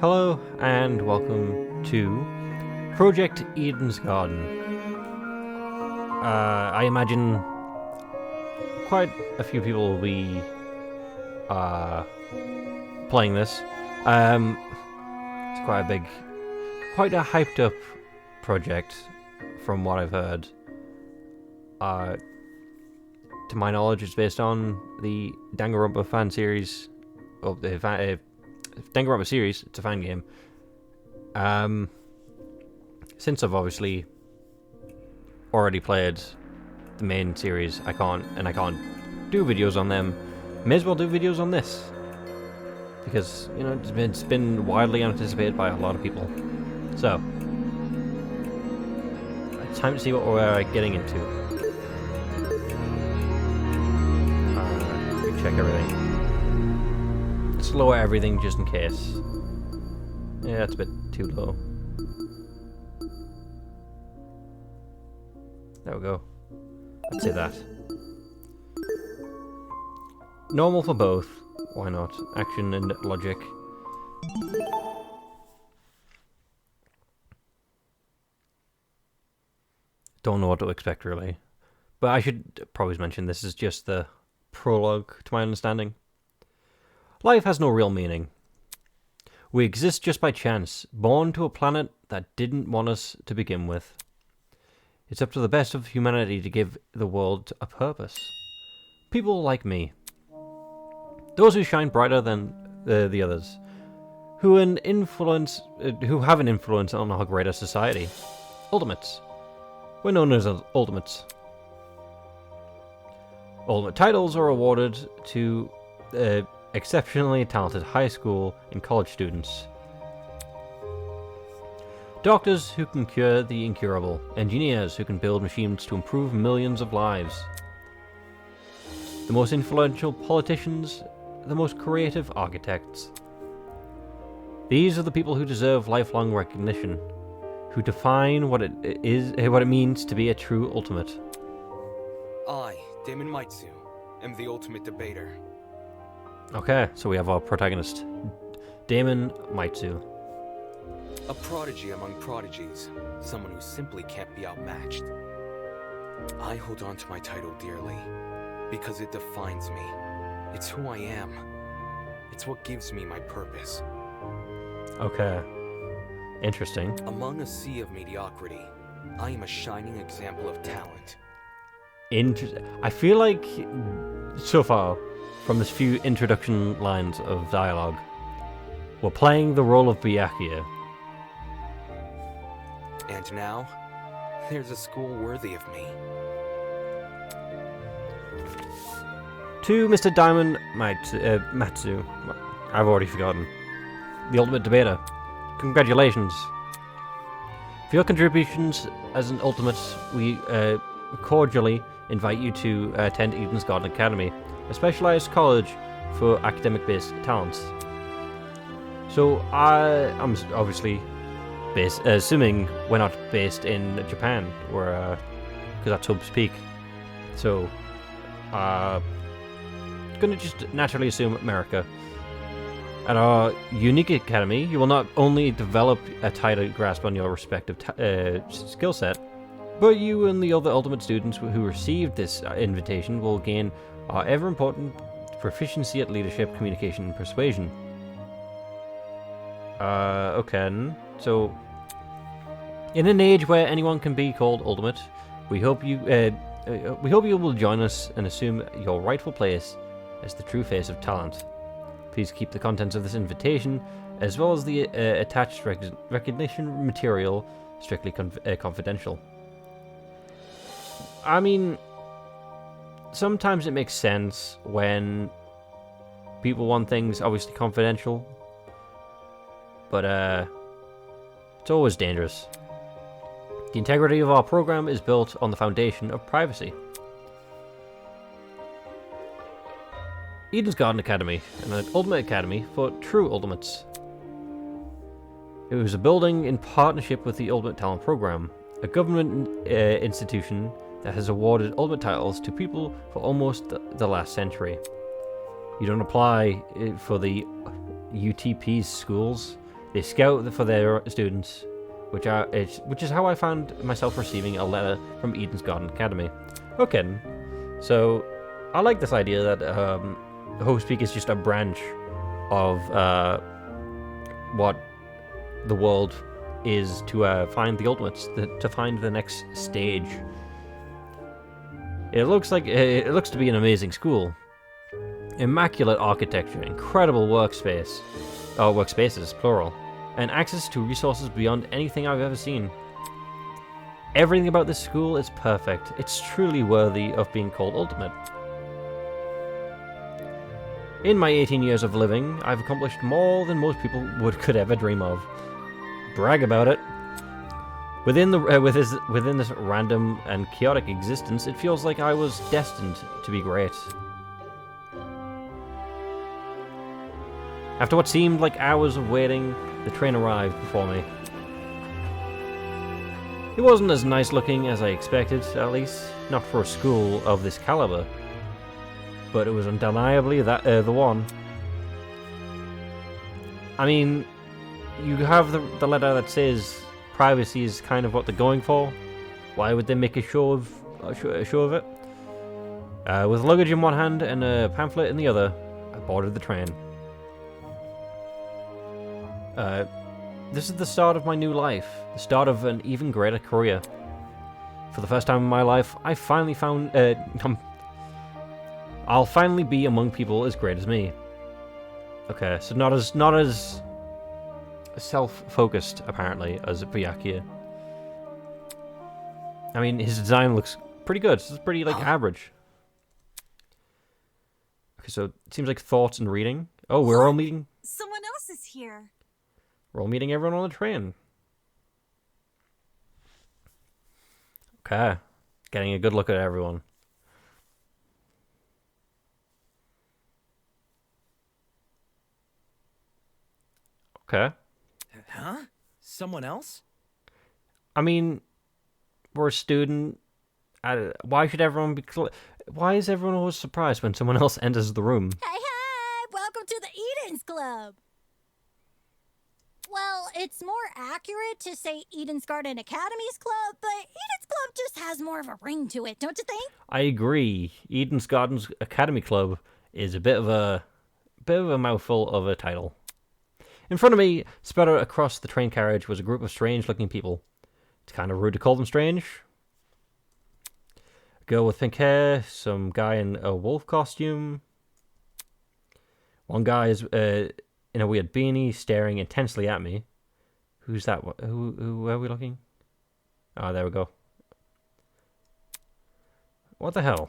Hello and welcome to Project Eden's Garden. I imagine quite a few people will be playing this. It's quite a hyped up project from what I've heard. To my knowledge, it's based on the Danganronpa fan series, of the Danganronpa series. It's a fan game. Since I've obviously already played the main series, I can't do videos on them. May as well do videos on this because it's been widely anticipated by a lot of people. So it's time to see what we're getting into. Check everything. Let's lower everything just in case. Yeah, that's a bit too low. There we go. Let's say that. Normal for both. Why not? Action and logic. Don't know what to expect, really. But I should probably mention this is just the prologue, to my understanding. Life has no real meaning. We exist just by chance, born to a planet that didn't want us to begin with. It's up to the best of humanity to give the world a purpose. People like me. Those who shine brighter than the others. Who have an influence on our greater society. Ultimates. We're known as Ultimates. Ultimate titles are awarded to exceptionally talented high school and college students. Doctors who can cure the incurable. Engineers who can build machines to improve millions of lives. The most influential politicians, the most creative architects. These are the people who deserve lifelong recognition, who define what it means to be a true ultimate. I, Damon Maitsu, am the ultimate debater. Okay, so we have our protagonist, Damon Maitsu. A prodigy among prodigies, someone who simply can't be outmatched. I hold on to my title dearly, because it defines me. It's who I am. It's what gives me my purpose. Okay. Interesting. Among a sea of mediocrity, I am a shining example of talent. I feel like, so far, from this few introduction lines of dialogue, we're playing the role of Byakuya. And now, there's a school worthy of me. To Mr. Damon Maitsu, I've already forgotten, the ultimate debater. Congratulations. For your contributions as an ultimate, we cordially invite you to attend Eden's Garden Academy, a specialized college for academic-based talents. So I'm obviously assuming we're not based in Japan, because that's Hub's Peak. So gonna just naturally assume America. At our unique academy, you will not only develop a tighter grasp on your respective skill set, but you and the other ultimate students who received this invitation will gain our ever-important proficiency at leadership, communication, and persuasion. Okay. So, in an age where anyone can be called ultimate, we hope you will join us and assume your rightful place as the true face of talent. Please keep the contents of this invitation, as well as the attached recognition material, strictly confidential. I mean, sometimes it makes sense when people want things obviously confidential, but it's always dangerous. The integrity of our program is built on the foundation of privacy. Eden's Garden Academy, an ultimate academy for true ultimates. It was a building in partnership with the Ultimate Talent Program, a government institution that has awarded ultimate titles to people for almost the last century. You don't apply for the UTP's schools. They scout for their students, which is how I found myself receiving a letter from Eden's Garden Academy. Okay, so I like this idea that Host Peak is just a branch of what the world is to find the ultimates, to find the next stage. It looks to be an amazing school. Immaculate architecture, incredible workspaces, plural, and access to resources beyond anything I've ever seen. Everything about this school is perfect. It's truly worthy of being called ultimate. In my 18 years of living, I've accomplished more than most people could ever dream of. Brag about it. Within this random and chaotic existence, it feels like I was destined to be great. After what seemed like hours of waiting, the train arrived before me. It wasn't as nice looking as I expected, at least not for a school of this caliber. But it was undeniably the one. I mean, you have the letter that says privacy is kind of what they're going for. Why would they make a show of it? With luggage in one hand and a pamphlet in the other, I boarded the train. This is the start of my new life, the start of an even greater career. For the first time in my life, I finally found I'll finally be among people as great as me. Okay, so not as self-focused apparently as Byakuya. I mean, his design looks pretty good. It's pretty average. Okay, so it seems like thoughts and reading. Oh, we're all meeting. Someone else is here. We're all meeting everyone on the train. Okay, getting a good look at everyone. Okay. Huh? Someone else? I mean, we're a student. Why should everyone be? Why is everyone always surprised when someone else enters the room? Hey, welcome to the Eden's Club. Well, it's more accurate to say Eden's Garden Academy's club, but Eden's Club just has more of a ring to it, don't you think? I agree. Eden's Gardens Academy Club is a bit of a mouthful of a title. In front of me, spread out across the train carriage, was a group of strange-looking people. It's kind of rude to call them strange. A girl with pink hair, some guy in a wolf costume. One guy is in a weird beanie, staring intensely at me. Who's that? Who are we looking? Oh, there we go. What the hell?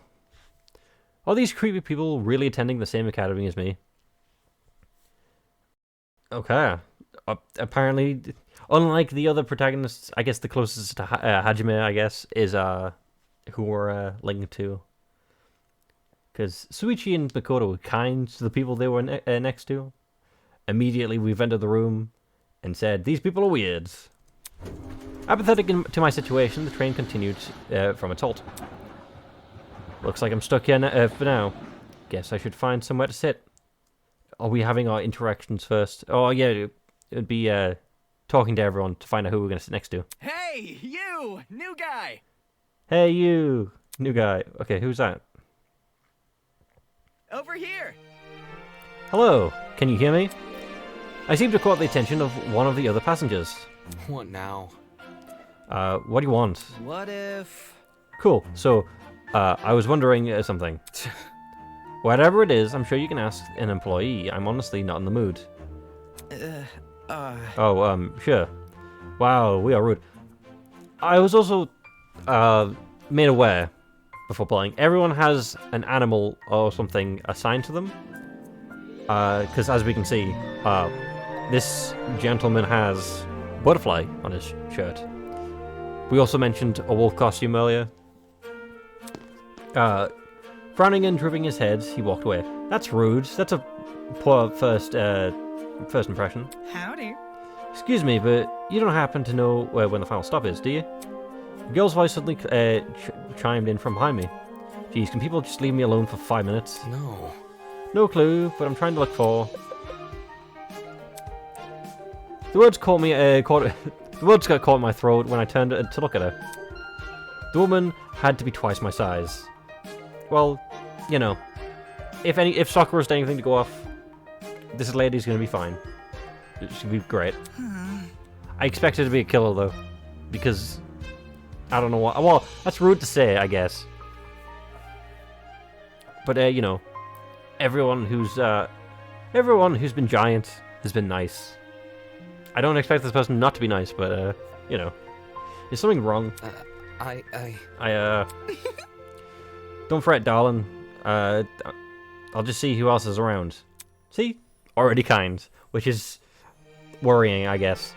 Are these creepy people really attending the same academy as me? Okay. Apparently, unlike the other protagonists, I guess the closest to Hajime, I guess, is who we're linked to. Because Suichi and Makoto were kind to the people they were next to. Immediately, we've entered the room and said, "These people are weird." Apathetic to my situation, the train continued from its halt. Looks like I'm stuck here for now. Guess I should find somewhere to sit. Are we having our interactions first? Oh, yeah, it'd be talking to everyone to find out who we're going to sit next to. Hey, you! New guy! Hey, you! New guy. Okay, who's that? Over here! Hello, can you hear me? I seem to caught the attention of one of the other passengers. What now? What do you want? What if... Cool, so, I was wondering something. Whatever it is, I'm sure you can ask an employee. I'm honestly not in the mood. Sure. Wow, we are rude. I was also made aware before playing. Everyone has an animal or something assigned to them. Because as we can see, this gentleman has butterfly on his shirt. We also mentioned a wolf costume earlier. Frowning and drooping his head, he walked away. That's rude. That's a poor first impression. Howdy. Excuse me, but you don't happen to know when the final stop is, do you? The girl's voice suddenly chimed in from behind me. Geez, can people just leave me alone for 5 minutes? No. No clue, but I'm trying to look for... The words caught me. The words got caught in my throat when I turned to look at her. The woman had to be twice my size. Well, you know, if soccer was anything to go off, this lady's gonna be fine. She'll be great. I expect her to be a killer though, because I don't know what. Well, that's rude to say, I guess. But you know, everyone who's been giant has been nice. I don't expect this person not to be nice, but you know, is something wrong? I Don't fret, darling. I'll just see who else is around. See? Already kind. Which is worrying, I guess.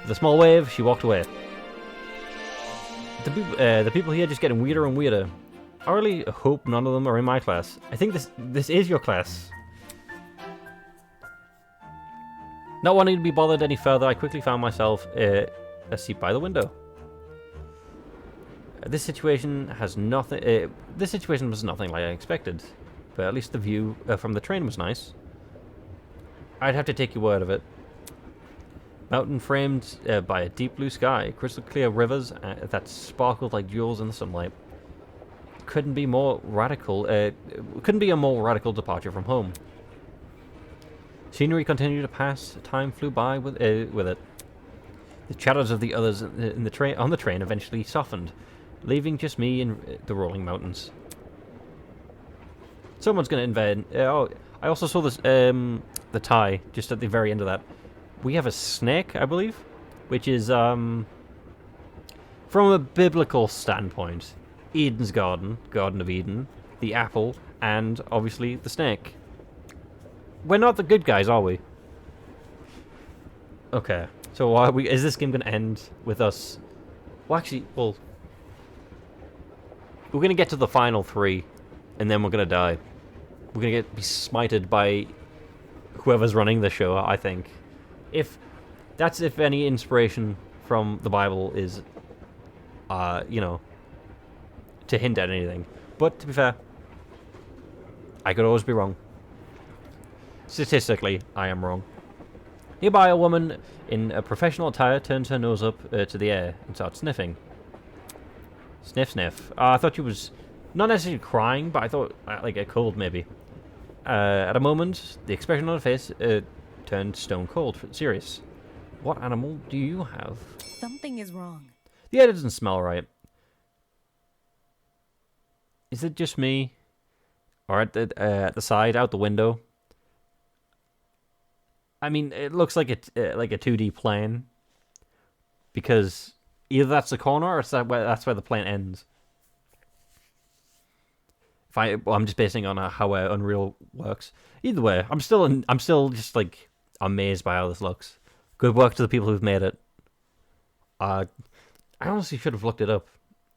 With a small wave, she walked away. The people here are just getting weirder and weirder. I really hope none of them are in my class. I think this is your class. Not wanting to be bothered any further, I quickly found myself a seat by the window. This situation was nothing like I expected, but at least the view from the train was nice. I'd have to take your word of it. Mountain framed by a deep blue sky, crystal clear rivers that sparkled like jewels in the sunlight. Couldn't be a more radical departure from home. Scenery continued to pass. Time flew by with it. The shadows of the others on the train eventually softened, leaving just me in the rolling mountains. Someone's gonna invade. I also saw this the tie just at the very end of that. We have a snake, I believe, which is from a biblical standpoint, Eden's Garden, Garden of Eden, the apple, and obviously the snake. We're not the good guys, are we? Okay, so is this game gonna end with us? Well, actually, we're gonna get to the final 3, and then we're gonna die. We're gonna be smited by whoever's running the show, I think. If any inspiration from the Bible is, you know, to hint at anything. But to be fair, I could always be wrong. Statistically, I am wrong. Nearby, a woman in a professional attire turns her nose up to the air and starts sniffing. Sniff, sniff. I thought she was not necessarily crying, but I thought like a cold maybe. At a moment, the expression on her face turned stone cold, serious. What animal do you have? Something is wrong. The air doesn't smell right. Is it just me? Or at the side, out the window? I mean, it looks like like a 2D plane. Because either that's the corner or that's where the plane ends. I'm just basing on how Unreal works. Either way, I'm still just like amazed by how this looks. Good work to the people who've made it. I honestly should have looked it up,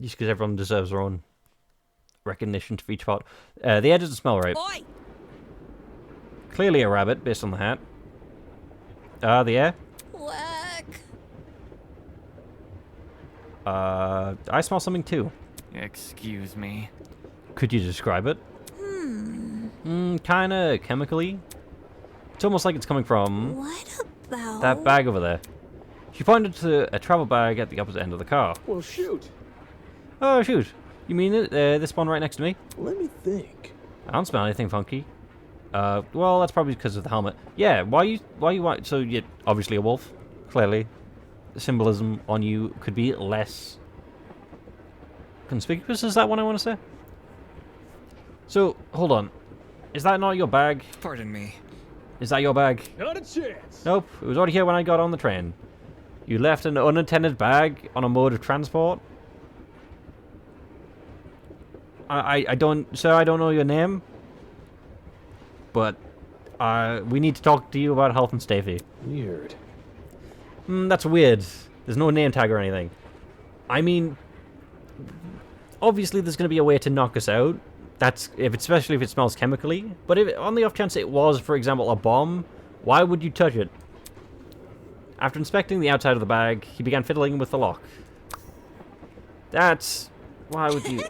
just because everyone deserves their own recognition for each part. The air doesn't smell right. Oi! Clearly a rabbit, based on the hat. The air. Whack. I smell something too. Excuse me. Could you describe it? Kinda chemically. It's almost like it's coming from What about that bag over there. She pointed to a travel bag at the opposite end of the car. Well, shoot. Oh, shoot. You mean this one right next to me? Let me think. I don't smell anything funky. Well, that's probably because of the helmet. Yeah, so you're obviously a wolf, clearly. The symbolism on you could be less conspicuous, is that what I want to say? So, hold on. Is that not your bag? Pardon me. Is that your bag? Not a chance. Nope, it was already here when I got on the train. You left an unattended bag on a mode of transport? I don't know your name, but we need to talk to you about health and safety. Weird. That's weird. There's no name tag or anything. I mean, obviously there's going to be a way to knock us out. Especially if it smells chemically. But if on the off chance it was, for example, a bomb, why would you touch it? After inspecting the outside of the bag, he began fiddling with the lock. Why would you?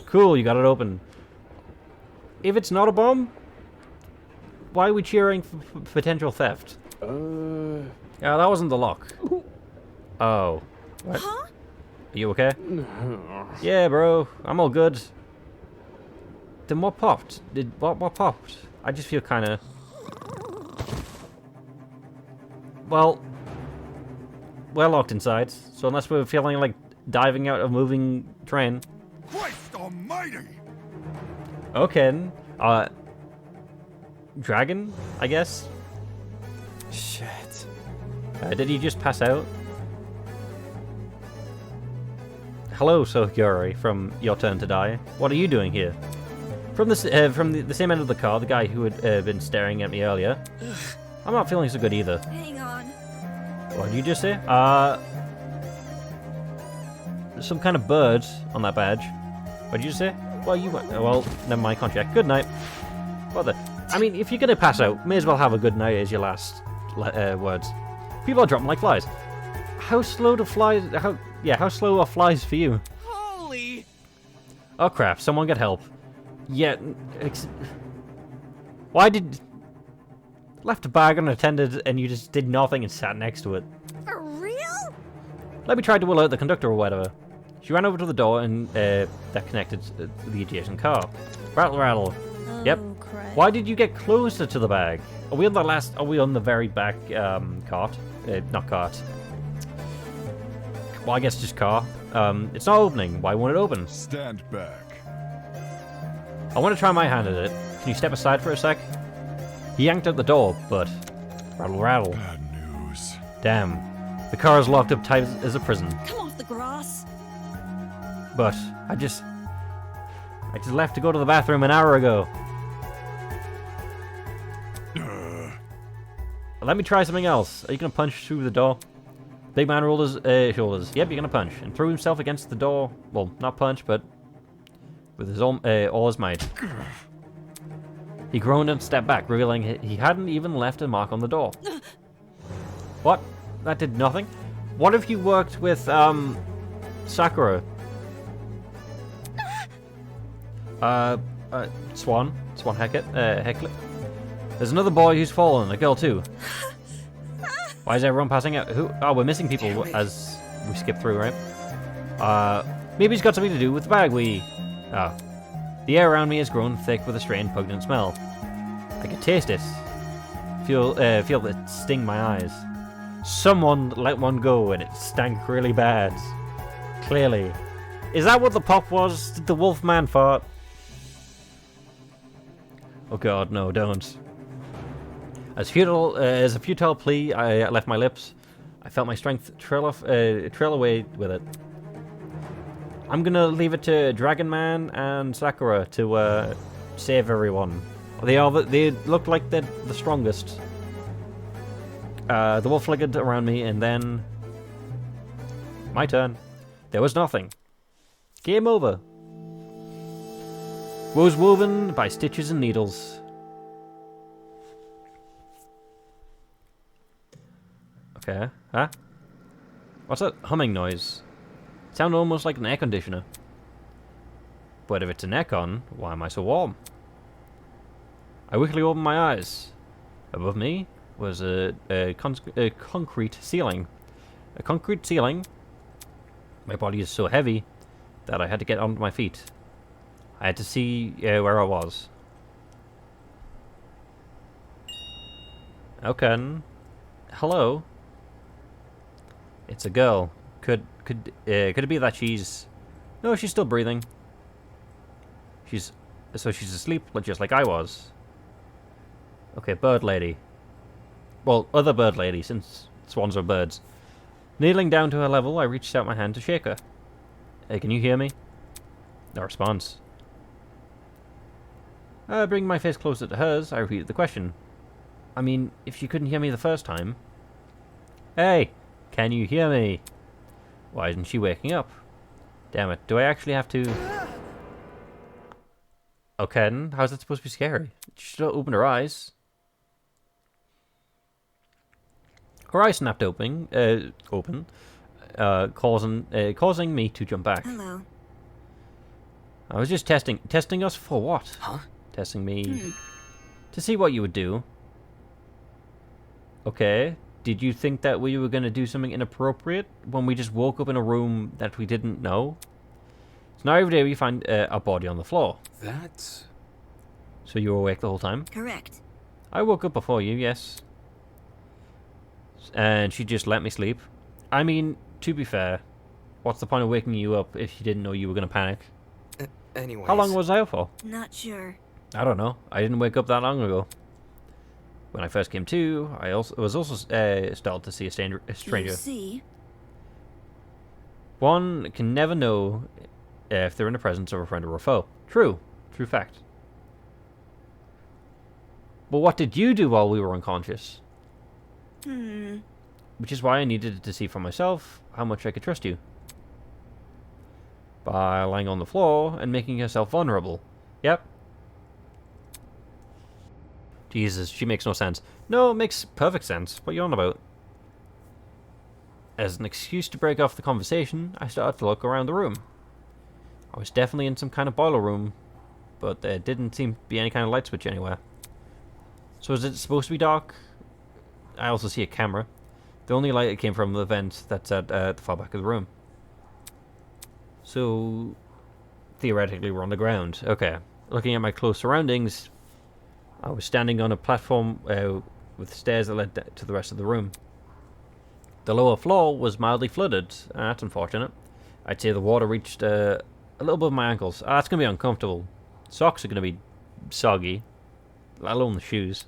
Cool, you got it open. If it's not a bomb, why are we cheering for potential theft? Yeah, that wasn't the lock. Oh. What? Huh? Are you okay? Yeah, bro. I'm all good. Then what popped? What popped? I just feel kind of... Well, we're locked inside, so unless we're feeling like diving out of a moving train. Christ almighty! Okay. Dragon, I guess? Shit. Did he just pass out? Hello, Sohyori, from Your Turn to Die. What are you doing here? From the same end of the car, the guy who had been staring at me earlier. I'm not feeling so good either. Hang on. What did you just say? There's some kind of bird on that badge. What did you say? Well, well, never mind, can't check. Good night. What the? I mean, if you're gonna pass out, may as well have a good night as your last words. People are dropping like flies. How slow do flies? How slow are flies for you? Holy! Oh crap! Someone get help. Yeah. Why did left a bag unattended and you just did nothing and sat next to it? For real? Let me try to alert the conductor or whatever. She ran over to the door and that connected to the adjacent car. Rattle, rattle. Yep. Oh, crap. Why did you get closer to the bag? Are we on the last? Are we on the very back cart? Not cart. Well, I guess just car. It's not opening. Why won't it open? Stand back. I want to try my hand at it. Can you step aside for a sec? He yanked out the door, but rattle, rattle. Bad news. Damn. The car is locked up tight as a prison. Come off the grass. But I just left to go to the bathroom an hour ago. Let me try something else. Are you gonna punch through the door? Big man rolled his shoulders. Yep, you're gonna punch. And threw himself against the door. Well, not punch, but with his own, all his might. He groaned and stepped back, revealing he hadn't even left a mark on the door. What? That did nothing? What if you worked with, Sakura? Swan Hecklet. There's another boy who's fallen, a girl too. Why is everyone passing out? Who? Oh, we're missing people as we skip through, right? Maybe it's got something to do with the bag we... Oh. The air around me has grown thick with a strange pungent smell. I can taste it. Feel it sting my eyes. Someone let one go and it stank really bad. Clearly. Is that what the pop was? Did the wolf man fart? Oh god, no, don't. As a futile plea, I left my lips. I felt my strength trail away with it. I'm gonna leave it to Dragon Man and Sakura to save everyone. They look like they're the strongest. The wolf flickered around me, and then my turn. There was nothing. Game over. Woes woven by stitches and needles. Okay, huh? What's that humming noise? It sounded almost like an air conditioner. But if it's an aircon, why am I so warm? I weakly opened my eyes. Above me was a concrete ceiling. A concrete ceiling. My body is so heavy that I had to get onto my feet. I had to see where I was. Okay. Hello. It's a girl. Could it be that she's... No, she's still breathing. She's asleep, just like I was. Okay, bird lady. Well, other bird lady, since swans are birds. Kneeling down to her level, I reached out my hand to shake her. Hey, can you hear me? No response. Bringing my face closer to hers, I repeated the question. I mean, if she couldn't hear me the first time... Hey! Can you hear me? Why isn't she waking up? Damn it, do I actually have to... Okay, then, how's that supposed to be scary? She should have opened her eyes. Her eyes snapped open, causing me to jump back. Hello. I was just testing us for what? Huh? Testing me to see what you would do. Okay, Did you think that we were going to do something inappropriate when we just woke up in a room that we didn't know? So now every day we find a body on the floor. That's... So you were awake the whole time? Correct. I woke up before you, yes. And she just let me sleep. I mean, to be fair, what's the point of waking you up if you didn't know you were going to panic? Anyways... How long was I up for? Not sure. I don't know. I didn't wake up that long ago. When I first came to, I was also startled to see a stranger. You see? One can never know if they're in the presence of a friend or a foe. True. True fact. But what did you do while we were unconscious? Which is why I needed to see for myself how much I could trust you. By lying on the floor and making yourself vulnerable. Yep. Jesus, she makes no sense. No, it makes perfect sense. What are you on about? As an excuse to break off the conversation, I started to look around the room. I was definitely in some kind of boiler room, but there didn't seem to be any kind of light switch anywhere. So is it supposed to be dark? I also see a camera. The only light that came from the vent that's at the far back of the room. So, theoretically we're on the ground. Okay. Looking at my close surroundings, I was standing on a platform with stairs that led to the rest of the room. The lower floor was mildly flooded. That's unfortunate. I'd say the water reached a little above my ankles. That's going to be uncomfortable. Socks are going to be soggy, let alone the shoes.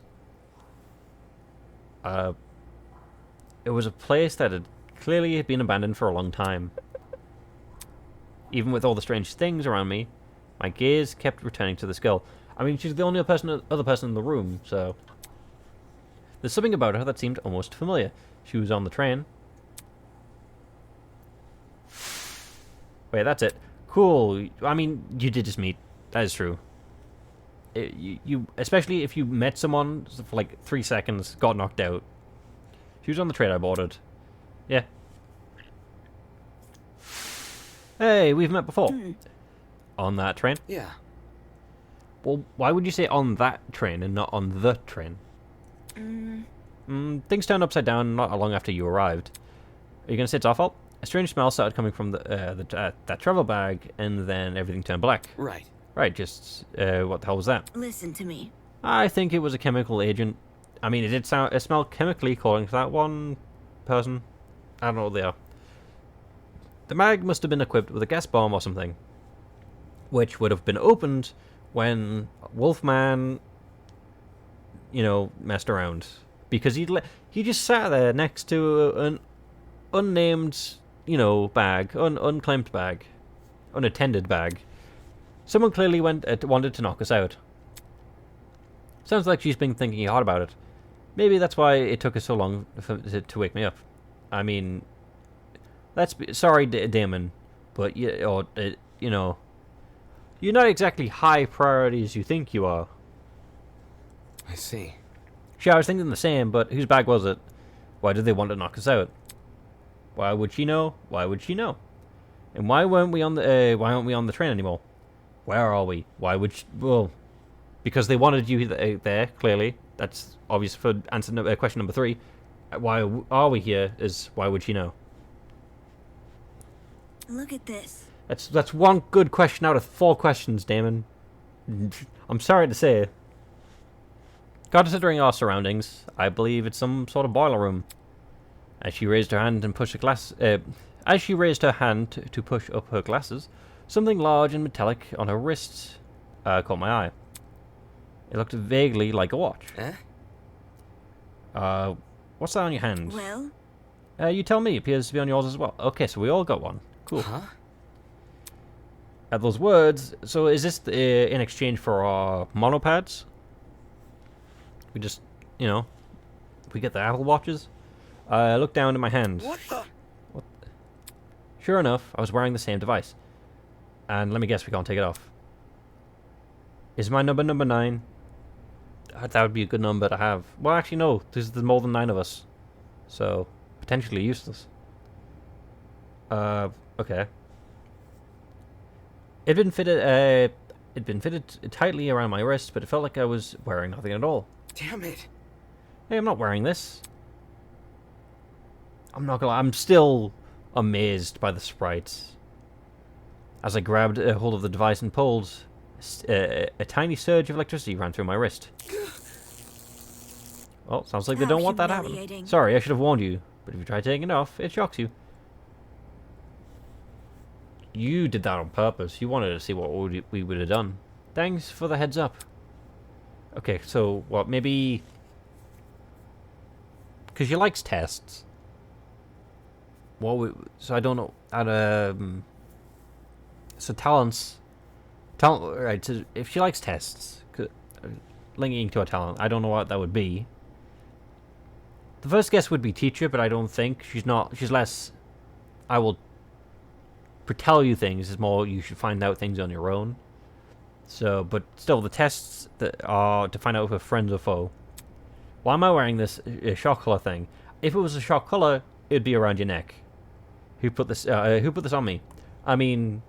It was a place that had clearly been abandoned for a long time. Even with all the strange things around me, my gaze kept returning to the skull. I mean, she's the only other person in the room, so... There's something about her that seemed almost familiar. She was on the train. Wait, that's it. Cool. I mean, you did just meet. That is true. You especially if you met someone for like 3 seconds, got knocked out. She was on the train I boarded. Yeah. Hey, we've met before. On that train? Yeah. Well, why would you say on that train and not on the train? Things turned upside down not long after you arrived. Are you going to say it's our fault? A strange smell started coming from that travel bag, and then everything turned black. Right. Right, just, what the hell was that? Listen to me. I think it was a chemical agent. I mean, it smelled chemically according to that one person. I don't know what they are. The mag must have been equipped with a gas bomb or something, which would have been opened when Wolfman, messed around. Because he just sat there next to an unnamed, bag, unclaimed bag, unattended bag. Someone clearly wanted to knock us out. Sounds like she's been thinking hard about it. Maybe that's why it took us so long to wake me up. I mean, sorry, Damon, but you're not exactly high priority as you think you are. I see. Sure, I was thinking the same, but whose bag was it? Why did they want to knock us out? Why would she know? Why would she know? And why aren't we on the train anymore? Where are we? Why would she... Well, because they wanted you there, clearly. That's obvious for question number 3. Why are we here is why would she know? Look at this. That's one good question out of 4 questions, Damon. I'm sorry to say. Considering our surroundings, I believe it's some sort of boiler room. As she raised her hand and pushed a glass... as she raised her hand to push up her glasses, something large and metallic on her wrist caught my eye. It looked vaguely like a watch. What's that on your hand? Well? You tell me. It appears to be on yours as well. Okay, so we all got one. Cool. Huh? At those words, so is this in exchange for our monopads? We just, we get the Apple Watches? I looked down at my hand. What the? Sure enough, I was wearing the same device. And let me guess, we can't take it off. Is my number 9? That would be a good number to have. Well, actually, no. There's more than 9 of us. So, potentially useless. Okay. It'd been fitted tightly around my wrist, but it felt like I was wearing nothing at all. Damn it. Hey, I'm not wearing this. I'm not gonna lie, I'm still amazed by the sprites. As I grabbed a hold of the device and pulled, a tiny surge of electricity ran through my wrist. Well, sounds like they How don't want that to happen. humiliating. Sorry, I should have warned you, but if you try taking it off, it shocks you. You did that on purpose. You wanted to see what we would have done. Thanks for the heads up. Okay, so what? Maybe because she likes tests. So I don't know. So talent. Right. So if she likes tests, linking to a talent, I don't know what that would be. The first guess would be teacher, but I don't think she's not. She's less. I will tell you things. Is more you should find out things on your own. So, but still, the tests that are to find out if we're friends or foe. Why am I wearing this shock collar thing? If it was a shock collar, it'd be around your neck. Who put this? Who put this on me? I mean,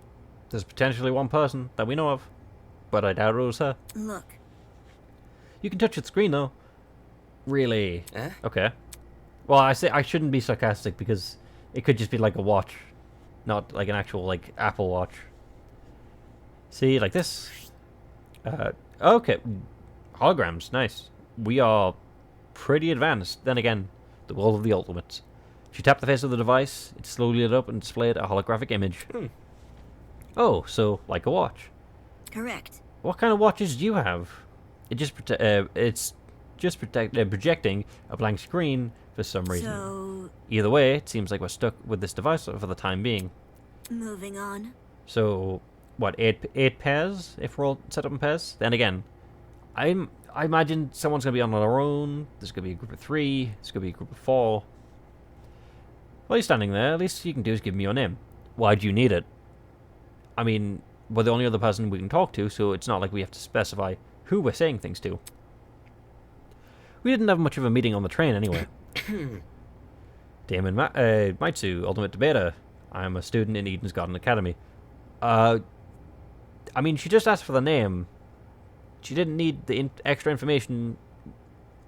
there's potentially one person that we know of, but I doubt it was her. Look. You can touch the screen though. Really? Eh? Okay. Well, I say I shouldn't be sarcastic because it could just be like a watch, not like an actual like Apple Watch. See, like this. Okay. Holograms, nice. We are pretty advanced. Then again, the world of the ultimates. If you tap the face of the device, it slowly lit up and displayed a holographic image. Oh, so like a watch. Correct. What kind of watches do you have? It's just projecting a blank screen for some reason. So, Either way, it seems like we're stuck with this device for the time being. moving on. So, what, eight pairs if we're all set up in pairs? Then again, I imagine someone's going to be on their own. There's going to be a group of 3. There's going to be a group of 4. While you're standing there, at least you can do is give me your name. Why do you need it? I mean, we're the only other person we can talk to, so it's not like we have to specify who we're saying things to. We didn't have much of a meeting on the train anyway. Damon Maitsu, Ultimate Debater. I'm a student in Eden's Garden Academy. I mean, she just asked for the name. She didn't need the extra information.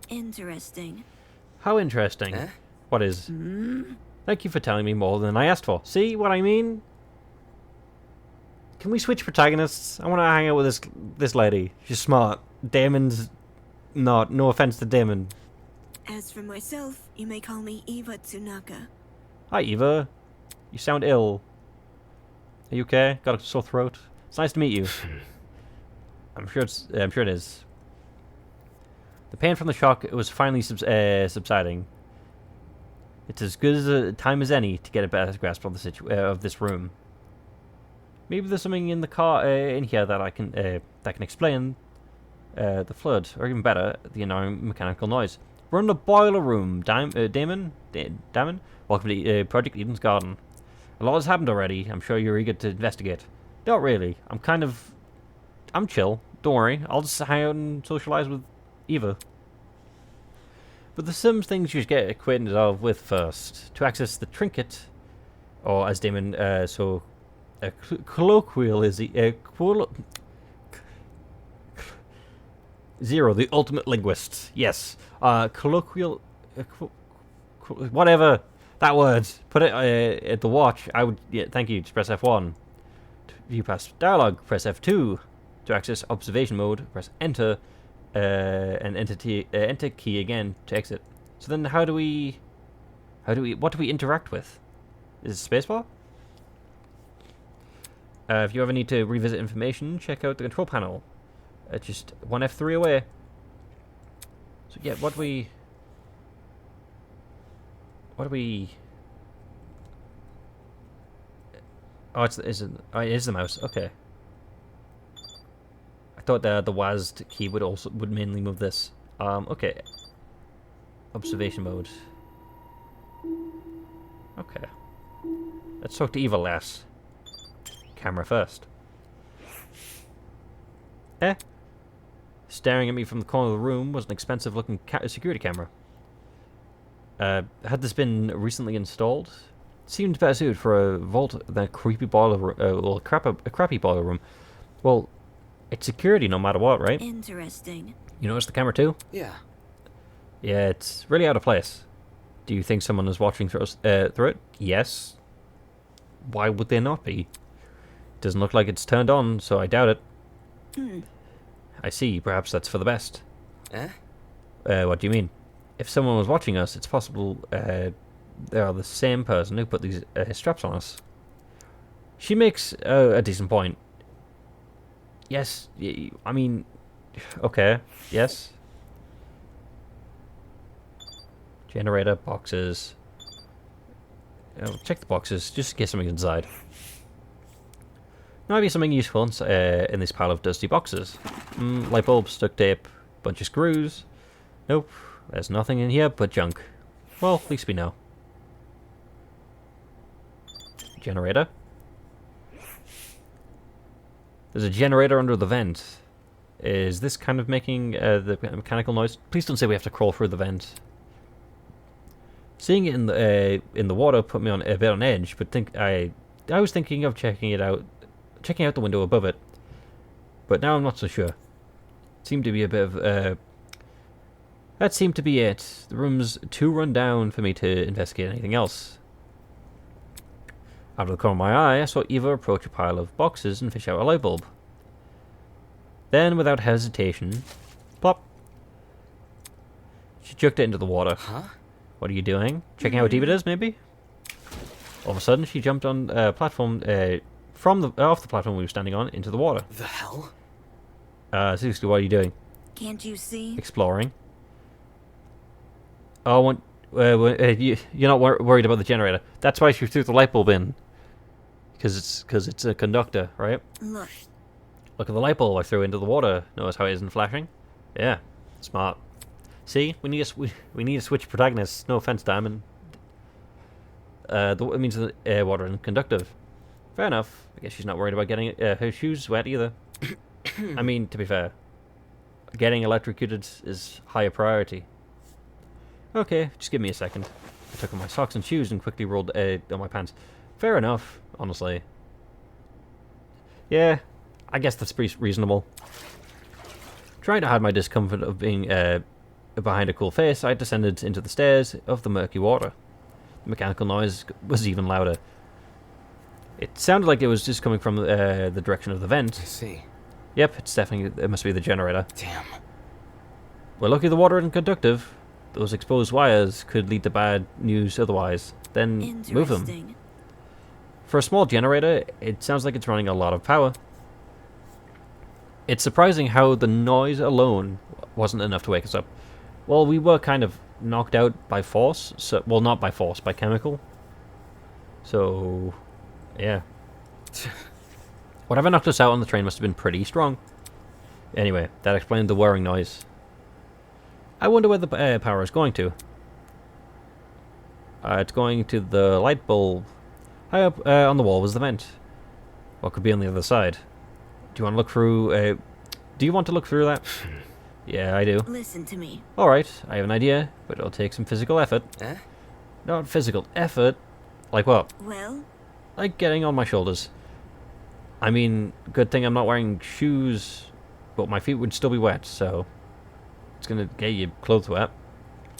Interesting. How interesting. Eh? What is? Thank you for telling me more than I asked for. See what I mean? Can we switch protagonists? I want to hang out with this lady. She's smart. Damon's not. No offense to Damon. As for myself, you may call me Eva Tsunaka. Hi, Eva. You sound ill. Are you okay? Got a sore throat? It's nice to meet you. I'm sure it is. The pain from the shock was finally subsiding. It's as good as a time as any to get a better grasp of the of this room. Maybe there's something in the car in here that I can that can explain the flood, or even better, the annoying mechanical noise. We're in the boiler room, Damon. Welcome to Project Eden's Garden. A lot has happened already. I'm sure you're eager to investigate. Not really. I'm chill. Don't worry. I'll just hang out and socialize with Eva. But there's some things you should get acquainted with first. To access the trinket, or as Damon colloquial is Zero, the ultimate linguist. Yes. Colloquial... whatever. That word. Put it at the watch. I would... Yeah, thank you. Just press F1. To view past dialogue, press F2. To access observation mode, press Enter. And Enter key again to exit. So then what do we interact with? Is it spacebar? If you ever need to revisit information, check out the control panel. Just one F3 away. So yeah, what do we... Oh, it is the mouse. Okay. I thought the WASD key would mainly move this. Okay. Observation mode. Okay. Let's talk to Eva last. Camera first. Staring at me from the corner of the room was an expensive-looking security camera. Had this been recently installed? It seemed better suited for a vault than a creepy boiler room. A crappy boiler room. Well, it's security no matter what, right? Interesting. You notice the camera too? Yeah. Yeah, it's really out of place. Do you think someone is watching through it? Yes. Why would they not be? Doesn't look like it's turned on, so I doubt it. I see. Perhaps that's for the best. Eh? What do you mean? If someone was watching us, it's possible they are the same person who put these straps on us. She makes a decent point. Yes, I mean, okay, yes. Generator, boxes. Check the boxes, just in case something's inside. Might be something useful in this pile of dusty boxes. Light bulbs, duct tape, bunch of screws. Nope, there's nothing in here but junk. Well, at least we know. Generator. There's a generator under the vent. Is this kind of making the mechanical noise? Please don't say we have to crawl through the vent. Seeing it in the water put me on a bit on edge, but I was thinking of checking out the window above it. But now I'm not so sure. It seemed to be a bit of that seemed to be it. The room's too run down for me to investigate anything else. Out of the corner of my eye, I saw Eva approach a pile of boxes and fish out a light bulb. Then, without hesitation, plop, she chucked it into the water. Huh? What are you doing? Checking out what deep it is, maybe? All of a sudden, she jumped on a platform off the platform we were standing on into the water. The hell? Seriously, what are you doing? Can't you see? Exploring. Oh, you're not worried about the generator. That's why she threw the light bulb in. Because it's a conductor, right? Look. Look at the light bulb I threw into the water. Notice how it isn't flashing? Yeah, smart. See, we need to switch protagonists. No offense, Damon. It means the water and conductive. Fair enough. I guess she's not worried about getting her shoes wet either. I mean, to be fair, getting electrocuted is higher priority. Okay, just give me a second. I took off my socks and shoes and quickly rolled on my pants. Fair enough, honestly. Yeah, I guess that's pretty reasonable. Trying to hide my discomfort of being behind a cool face, I descended into the stairs of the murky water. The mechanical noise was even louder. It sounded like it was just coming from the direction of the vent. I see. Yep, it must be the generator. Damn. We're lucky the water isn't conductive. Those exposed wires could lead to bad news otherwise. Then move them. Interesting. For a small generator, it sounds like it's running a lot of power. It's surprising how the noise alone wasn't enough to wake us up. Well, we were kind of knocked out by force. Well, not by force, by chemical. So, yeah. Whatever knocked us out on the train must have been pretty strong. Anyway, that explained the whirring noise. I wonder where the power is going to. It's going to the light bulb. High up on the wall was the vent. What could be on the other side? Do you want to look through? Do you want to look through that? Yeah, I do. Listen to me. Alright, I have an idea, but it'll take some physical effort. Eh? Not physical effort. Like what? Well, Like getting on my shoulders. I mean, good thing I'm not wearing shoes, but my feet would still be wet, so it's gonna get your clothes wet.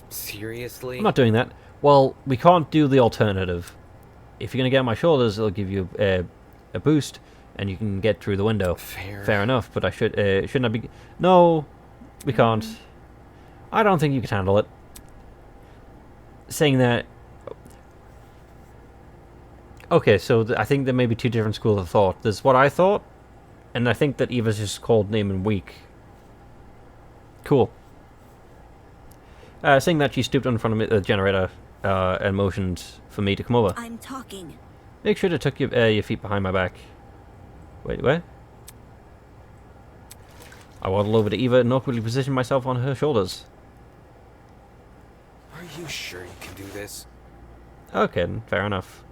Seriously? I'm not doing that. Well, we can't do the alternative. If you're gonna get on my shoulders, it'll give you a boost, and you can get through the window. Fair enough, but I shouldn't I be? No, we can't. I don't think you can handle it. Saying that. Okay, so I think there may be two different schools of thought. There's what I thought, and I think that Eva's just called name and weak. Cool. Saying that, she stooped in front of the generator and motioned for me to come over. I'm talking. Make sure to tuck your feet behind my back. Wait, where? I waddled over to Eva and awkwardly positioned myself on her shoulders. Are you sure you can do this? Okay, then, fair enough.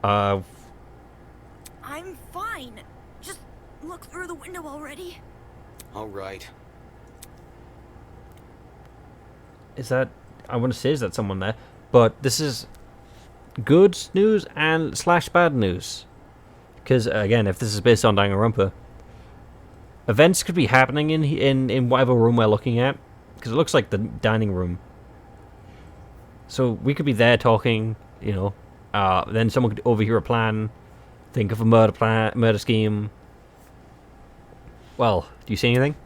I'm fine. Just look through the window already. Alright. Is that... I want to say is that someone there, but this is good news and / bad news. Because, again, if this is based on Danganronpa, events could be happening in, in, whatever room we're looking at. Because it looks like the dining room. So we could be there talking, you know, then someone could overhear a plan, think of a murder scheme. Well, do you see anything?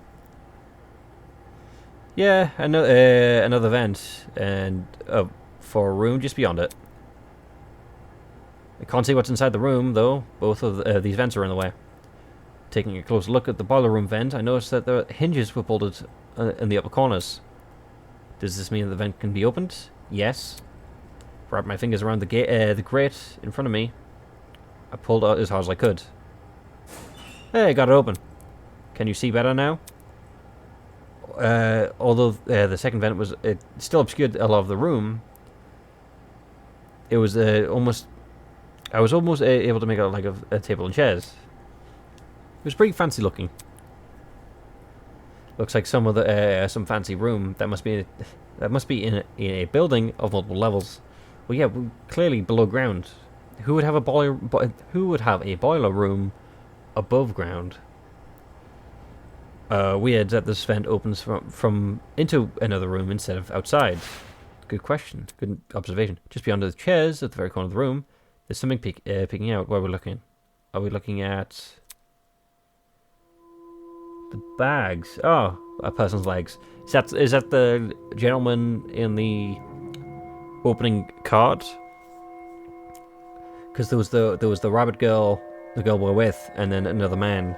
Yeah, another vent, and for a room just beyond it. I can't see what's inside the room, though. Both of these vents are in the way. Taking a close look at the boiler room vent, I noticed that the hinges were bolted in the upper corners. Does this mean the vent can be opened? Yes. Wrapped my fingers around the grate in front of me. I pulled out as hard as I could. Hey, got it open. Can you see better now? Although the second vent was still obscured a lot of the room, it was almost. I was almost able to make out like a table and chairs. It was pretty fancy looking. Looks like some fancy room that must be in a building of multiple levels. Well, yeah, clearly below ground. Who would have a boiler room above ground? Weird that this vent opens from into another room instead of outside. Good question. Good observation. Just beyond the chairs at the very corner of the room, there's something peeking out. Where we're looking? Are we looking at the bags? Oh, a person's legs. Is that the gentleman in the opening card? Because there was the rabbit girl, the girl we're with, and then another man.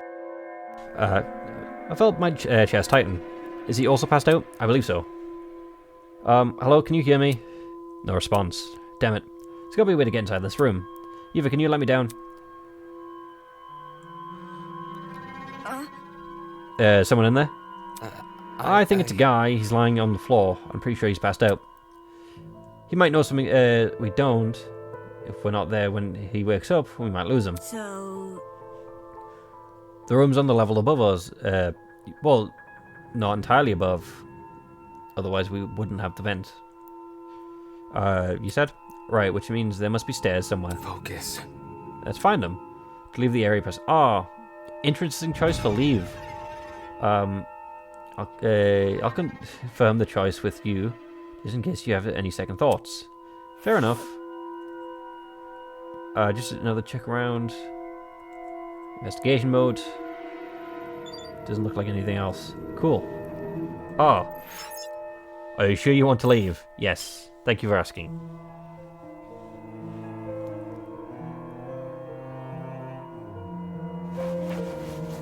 I felt my chest tighten. Is he also passed out? I believe so. Hello, can you hear me? No response. Damn it. There's gotta be a way to get inside this room. Eva, can you let me down? Someone in there? I think it's a guy. He's lying on the floor. I'm pretty sure he's passed out. He might know something we don't. If we're not there when he wakes up, we might lose him. So... The room's on the level above us. Well, not entirely above. Otherwise we wouldn't have the vent. You said? Right, which means there must be stairs somewhere. Focus. Let's find them. To leave the area, press R. Interesting choice for leave. I'll confirm the choice with you, just in case you have any second thoughts. Fair enough. Just another check around. Investigation mode. Doesn't look like anything else. Cool. Oh. Are you sure you want to leave? Yes. Thank you for asking.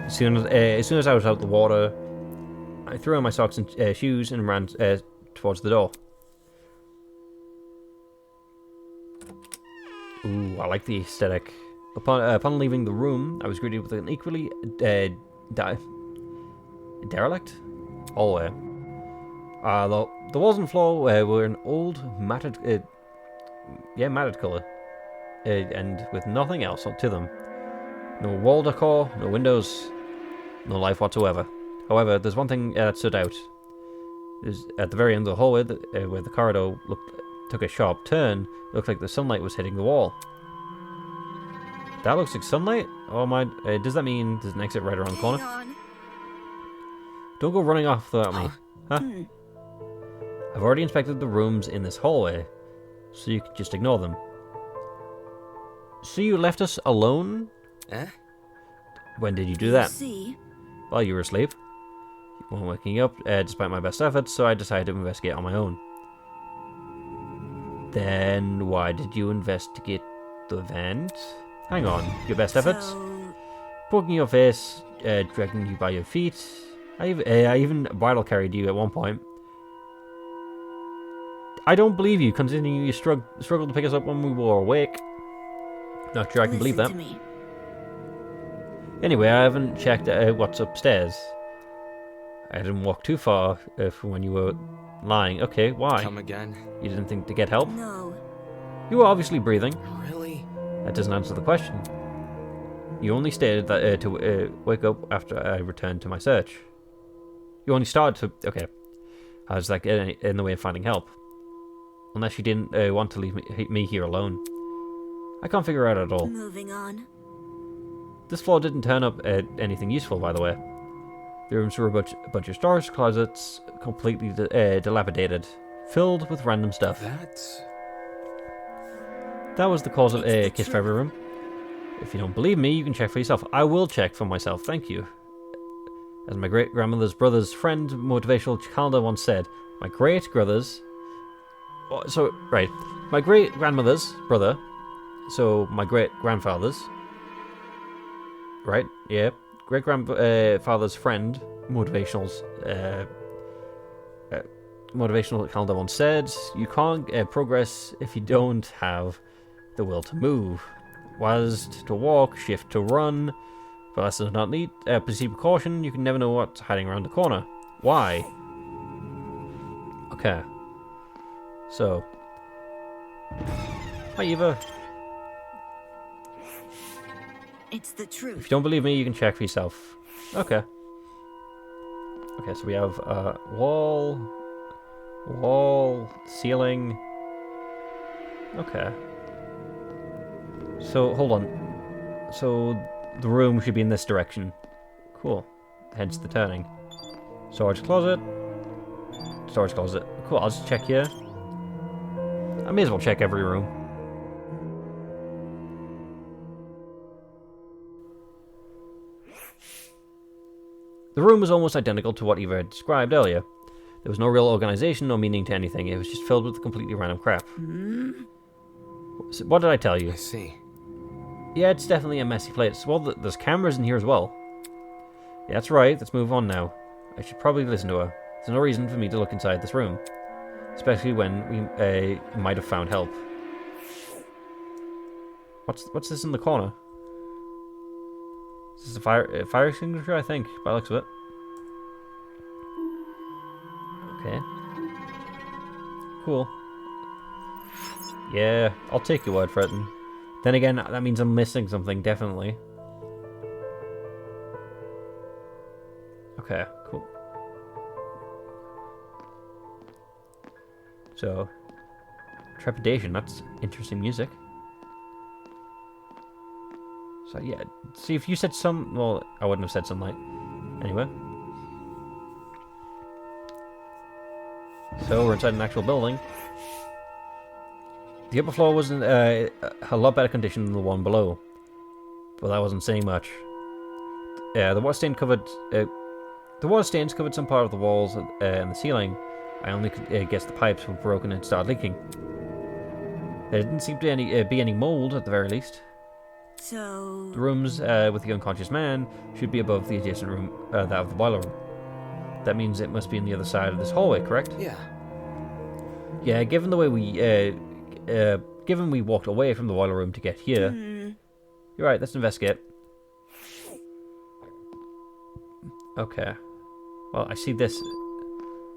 As soon as I was out of the water, I threw on my socks and shoes and ran towards the door. Ooh, I like the aesthetic. Upon leaving the room, I was greeted with an equally derelict hallway. The walls and floor were an old matted colour, and with nothing else to them. No wall decor, no windows, no life whatsoever. However, there's one thing that stood out. There's at the very end of the hallway, where the corridor took a sharp turn. It looked like the sunlight was hitting the wall. That looks like sunlight? Oh my, does that mean there's an exit right around the corner? Hang on. Don't go running off without me. Huh? I've already inspected the rooms in this hallway, so you can just ignore them. So you left us alone? Eh? When did you do that? See? While you were asleep. You weren't waking up, despite my best efforts, so I decided to investigate on my own. Then why did you investigate the vent? Hang on, your best efforts? So... Poking your face, dragging you by your feet. I even bridle carried you at one point. I don't believe you, considering you struggled to pick us up when we were awake. Not sure I can believe that. Listen to me. Anyway, I haven't checked what's upstairs. I didn't walk too far from when you were lying. Okay, why? Come again? You didn't think to get help? No. You were obviously breathing. Really? That doesn't answer the question. You only stated that to wake up after I returned to my search. You only started to... Okay. I was like in the way of finding help. Unless you didn't want to leave me here alone. I can't figure out at all. Moving on. This floor didn't turn up anything useful, by the way. The rooms were a bunch of storage closets, completely dilapidated, filled with random stuff. That's... That was the cause of It's a the kiss for truth. every room. If you don't believe me, you can check for yourself. I will check for myself, thank you. As my great-grandmother's brother's friend, motivational calendar once said, my great-brother's... My great-grandmother's brother, so my great-grandfather's... Right, yeah. Great-grandfather's friend, motivational calendar once said, you can't progress if you don't have the will to move. Was to walk, shift to run. But lessons not need. Proceed with caution, you can never know what's hiding around the corner. Why? Okay. So. Hi, Eva. It's the If truth. you don't believe me, you can check for yourself. Okay. Okay, so we have wall, ceiling. Okay. So, hold on. So, the room should be in this direction. Cool. Hence the turning. Storage closet. Storage closet. Cool, I'll just check here. I may as well check every room. The room was almost identical to what Eva had described earlier. There was no real organization or meaning to anything. It was just filled with completely random crap. So what did I tell you? I see. Yeah, it's definitely a messy place. Well, there's cameras in here as well. Yeah, that's right. Let's move on now. I should probably listen to her. There's no reason for me to look inside this room. Especially when we might have found help. What's this in the corner? Is this a fire extinguisher, I think, by the looks of it. Okay. Cool. Yeah, I'll take your word for it. And then again, that means I'm missing something, definitely. Okay, cool. So, trepidation, that's interesting music. So yeah, see if you said well, I wouldn't have said sunlight. Anyway. So we're inside an actual building. The upper floor was in a lot better condition than the one below. But that wasn't saying much. The water stains covered some part of the walls and the ceiling. I only could guess the pipes were broken and started leaking. There didn't seem to be any mold at the very least. So... The rooms with the unconscious man should be above the adjacent room, that of the boiler room. That means it must be on the other side of this hallway, correct? Yeah. Yeah, given the way given we walked away from the boiler room to get here. You're right, let's investigate. Okay. Well, I see this.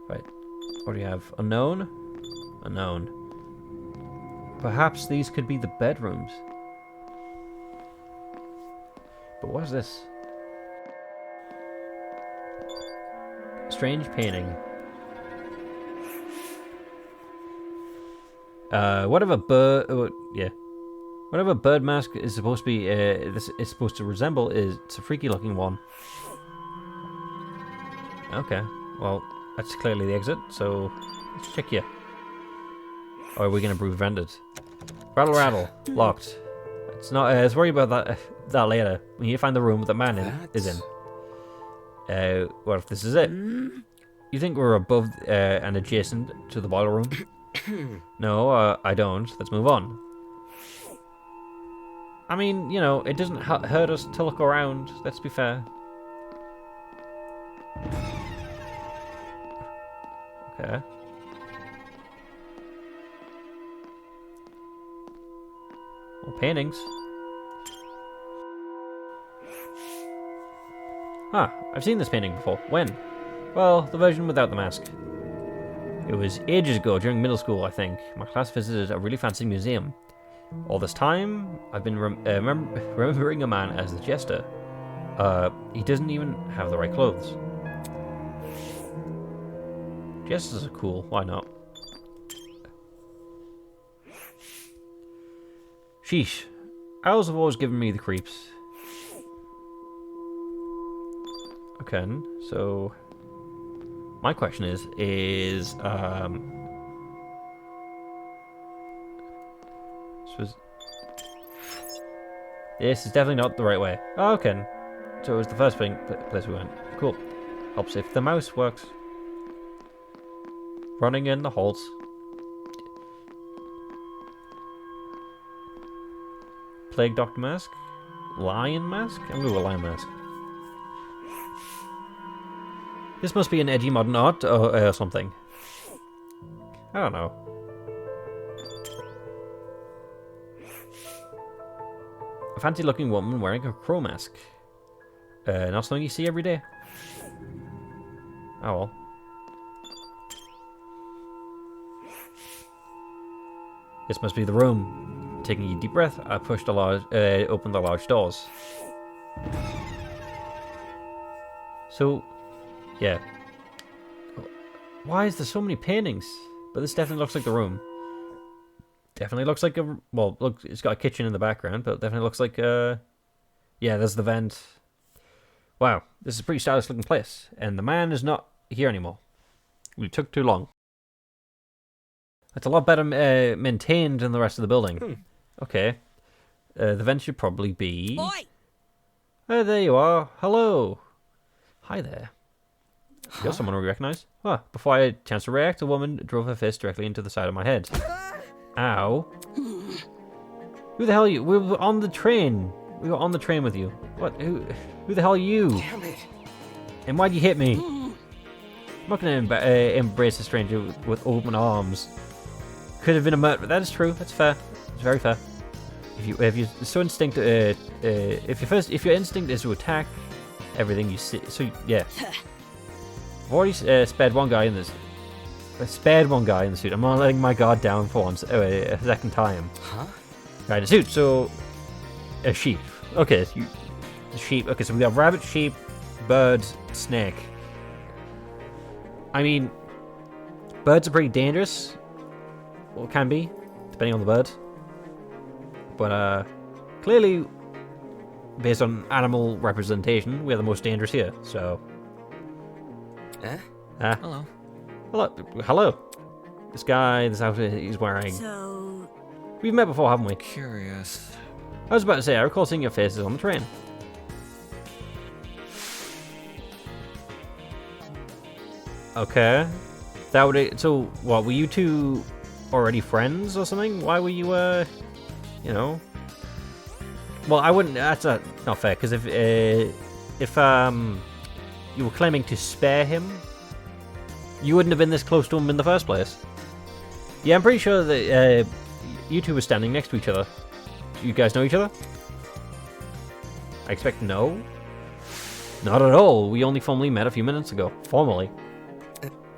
Right. What do you have? Unknown? Unknown. Perhaps these could be the bedrooms. But what is this? Strange painting. Whatever bird mask is supposed to be, this is supposed to resemble it's a freaky looking one. Okay, well, that's clearly the exit, so let's check here. Or are we gonna prevent it? Rattle, rattle, locked. It's not. Let's worry about that later. We need to find the room that man is in. What if this is it? You think we're above and adjacent to the boiler room? No, I don't. Let's move on. I mean, you know, it doesn't hurt us to look around. Let's be fair. Okay. Well, paintings. Huh, I've seen this painting before. When? Well, the version without the mask. It was ages ago, during middle school, I think. My class visited a really fancy museum. All this time, I've been remembering a man as the jester. He doesn't even have the right clothes. Jesters are cool, why not? Sheesh. Owls have always given me the creeps. Okay, so... My question is This is definitely not the right way. Oh, okay. So it was the first place we went. Cool. Helps if the mouse works. Running in the halls. Plague Doctor Mask? Lion Mask? I'm gonna go with Lion Mask. This must be an edgy modern art or something. I don't know. A fancy looking woman wearing a crow mask. Not something you see every day. Oh well. This must be the room. Taking a deep breath, I pushed the large, opened the large doors. So, yeah. Why is there so many paintings? But this definitely looks like the room. Definitely looks like a... Well, look, it's got a kitchen in the background, but definitely looks like yeah, there's the vent. Wow, this is a pretty stylish looking place. And the man is not here anymore. We took too long. It's a lot better maintained than the rest of the building. Okay. The vent should probably be... Oi! Oh, there you are. Hello. Hi there. You're someone we recognize. Ah, before I had a chance to react, a woman drove her fist directly into the side of my head. Ow. Who the hell are you? We were on the train. We were on the train with you. What? Who the hell are you? Damn it. And why'd you hit me? I'm not going to embrace a stranger with open arms. Could have been a murder. That is true. That's fair. It's very fair. If you so instinct, if your instinct is to attack everything you see, so yeah. I've already spared one guy in this. I spared one guy in the suit. I'm not letting my guard down for once, a second time. Huh? Guy in a suit. So a sheep. Okay, sheep. Okay, so we got rabbit, sheep, bird, snake. I mean, birds are pretty dangerous. Well, can be, depending on the bird. But clearly, based on animal representation, we're the most dangerous here. So. Hello. Hello. This guy, this outfit he's wearing. So, We've met before, haven't we? Curious. I was about to say, I recall seeing your faces on the train. Okay. That would. So, what, were you two already friends or something? Why were you, you know? Well, I wouldn't. That's not fair, because if you were claiming to spare him, you wouldn't have been this close to him in the first place. Yeah, I'm pretty sure that you two were standing next to each other. You guys know each other? I expect no. Not at all. We only formally met a few minutes ago. Formally.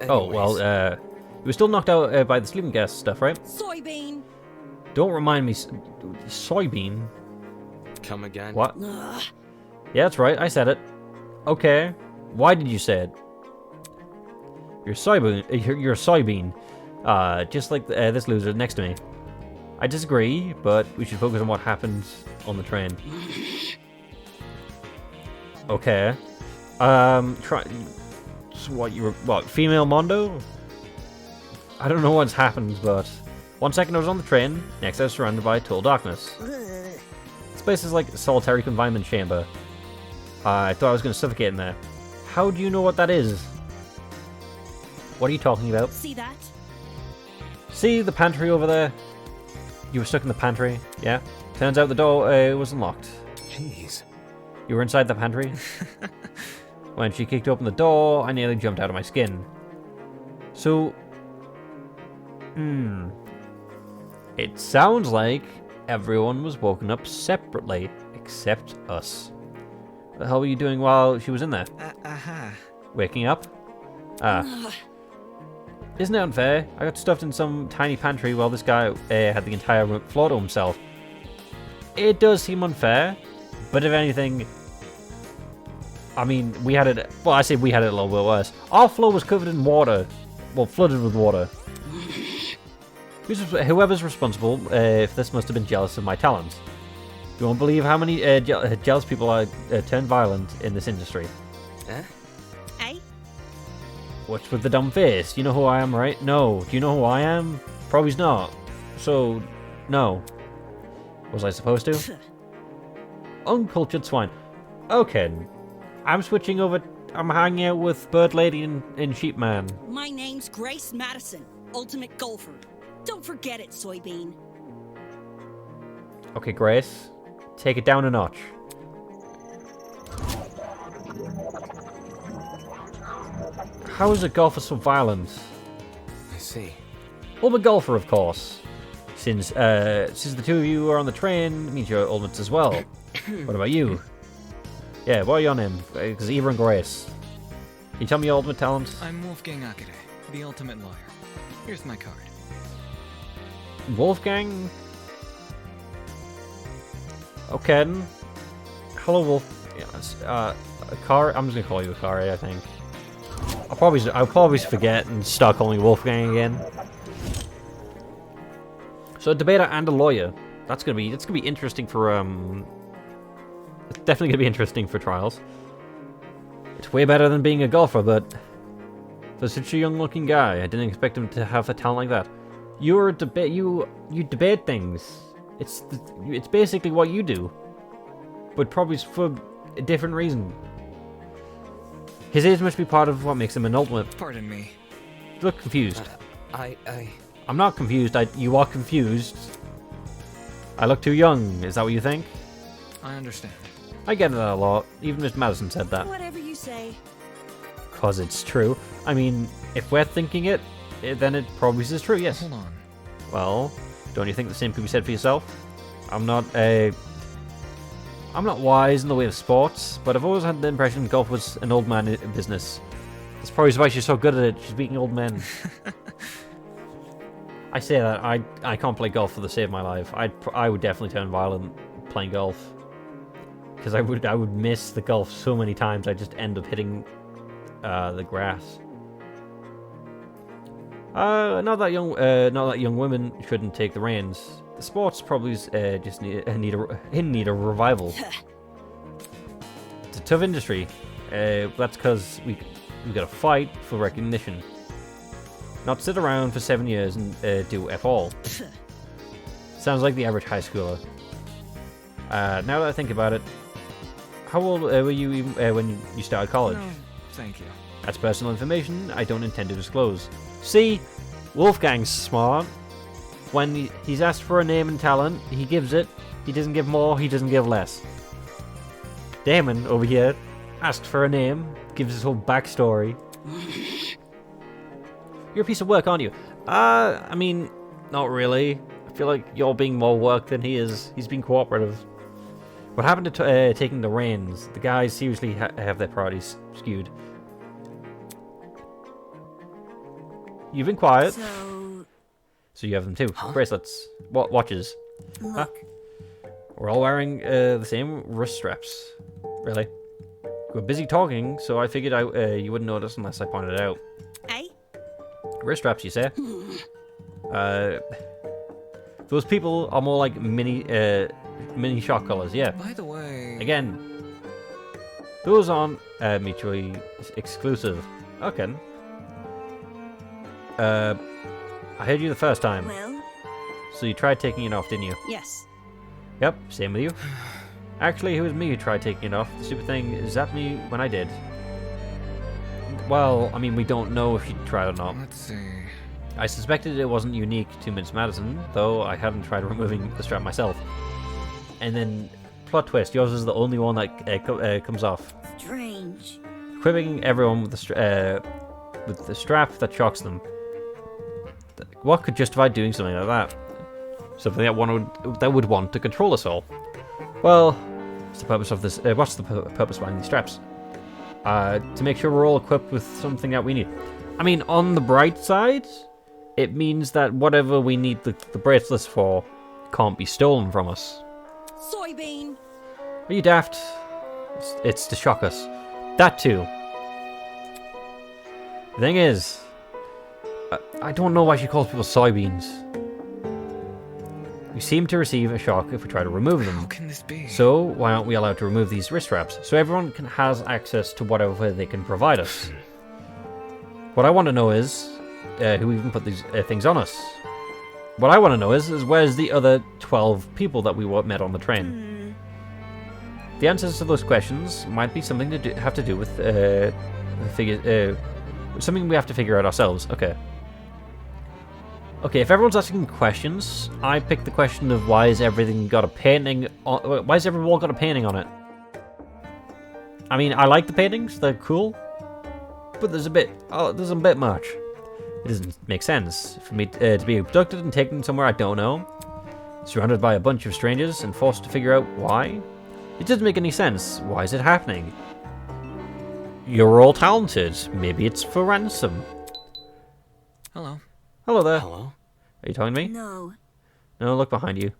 Oh, well, you were still knocked out by the sleeping gas stuff, right? Soybean. Don't remind me. Soybean? Come again? What? Yeah, that's right. I said it. Okay. Why did you say it? You're soybean. You're a soybean. Just like this loser next to me. I disagree, but we should focus on what happened on the train. Okay. Try. So what? Female Mondo? I don't know what's happened, but 1 second I was on the train. Next I was surrounded by total darkness. This place is like a solitary confinement chamber. I thought I was going to suffocate in there. How do you know what that is? What are you talking about? See that? See the pantry over there? You were stuck in the pantry, yeah? Turns out the door was unlocked. Jeez. You were inside the pantry? When she kicked open the door, I nearly jumped out of my skin. So... It sounds like everyone was woken up separately, except us. What the hell were you doing while she was in there? Waking up? Isn't it unfair? I got stuffed in some tiny pantry while this guy had the entire floor to himself. It does seem unfair, but if anything, I mean, we had it. Well, I say we had it a little bit worse. Our floor was covered in water, well, flooded with water. Whoever's responsible, if this must have been jealous of my talents. You won't believe how many jealous people are turned violent in this industry. Hey? What's with the dumb face? You know who I am, right? No. Do you know who I am? Probably not. So, no. Was I supposed to? Uncultured swine. Okay. I'm switching over. I'm hanging out with Bird Lady and Sheep Man. My name's Grace Madison, ultimate golfer. Don't forget it, Soybean. Okay, Grace. Take it down a notch. How is a golfer so violent? I see. Ultimate golfer, of course. Since the two of you are on the train, it means you're ultimates as well. What about you? Yeah, what are your name? Because Eva and Grace. Can you tell me your ultimate talent? I'm Wolfgang Akade, the ultimate lawyer. Here's my card. Wolfgang? Okay. Hello, Wolf. Yes, Akari. I'm just gonna call you Akari, I think. I'll probably forget and start calling you Wolfgang again. So a debater and a lawyer. That's gonna be interesting for It's definitely gonna be interesting for trials. It's way better than being a golfer, but for such a young-looking guy, I didn't expect him to have a talent like that. You're a debate. You debate things. It's basically what you do, but probably for a different reason. His age must be part of what makes him an ultimate. Pardon me. You look confused. I'm not confused. You are confused. I look too young. Is that what you think? I understand. I get that a lot. Even Miss Madison said that. Whatever you say. Cause it's true. I mean, if we're thinking it, then it probably is true. Yes. Hold on. Well, don't you think the same could be said for yourself? I'm not wise in the way of sports, but I've always had the impression golf was an old man business. That's probably why she's so good at it. She's beating old men. I say that I can't play golf for the sake of my life. I would definitely turn violent playing golf because I would miss the golf so many times. I just end up hitting the grass. Not that young women shouldn't take the reins. The sports probably just in need of revival. It's a tough industry. That's because we gotta fight for recognition. Not sit around for 7 years and do F all. Sounds like the average high schooler. Now that I think about it, how old were you when you started college? No, thank you. That's personal information I don't intend to disclose. See? Wolfgang's smart. When he's asked for a name and talent, he gives it. He doesn't give more, he doesn't give less. Damon, over here, asked for a name, gives his whole backstory. You're a piece of work, aren't you? I mean, not really. I feel like you're being more work than he is. He's being cooperative. What happened to taking the reins? The guys seriously have their priorities skewed. You've been quiet. So you have them too. Huh? Bracelets. Watches. Look, Huh? We're all wearing the same wrist straps. Really? We're busy talking, so I figured you wouldn't notice unless I pointed it out. Eh? Wrist straps, you say? Those people are more like mini shot collars, yeah. By the way... Again, those aren't mutually exclusive. Okay. I heard you the first time. well, So you tried taking it off, didn't you? Yes. Yep, same with you. Actually, it was me who tried taking it off. The stupid thing zapped me when I did. Well, I mean, we don't know if she tried or not. Let's see... I suspected it wasn't unique to Miss Madison, though I hadn't tried removing the strap myself. And then, plot twist, yours is the only one that comes off. strange. Equipping everyone with the strap that shocks them. What could justify doing something like that? Something that would want to control us all. Well, what's the purpose of this? What's the purpose behind these straps? To make sure we're all equipped with something that we need. I mean, on the bright side, it means that whatever we need the bracelets for can't be stolen from us. Soybean. Are you daft? It's to shock us. That too. The thing is, I don't know why she calls people soybeans. We seem to receive a shock if we try to remove them. How can this be? So why aren't we allowed to remove these wrist straps so everyone has access to whatever they can provide us? What I want to know is who even put these things on us. What I want to know is where's the other 12 people that we met on the train? The answers to those questions might be something to have to do with something we have to figure out ourselves. Okay. Okay, if everyone's asking questions, I pick the question of why has everything got a painting on, why has every wall got a painting on it? I mean, I like the paintings, they're cool, but there's a bit much. It doesn't make sense for me to be abducted and taken somewhere I don't know, surrounded by a bunch of strangers and forced to figure out why. It doesn't make any sense. Why is it happening? You're all talented. Maybe it's for ransom. Hello. Hello there. Hello? Are you talking to me? No. No, look behind you.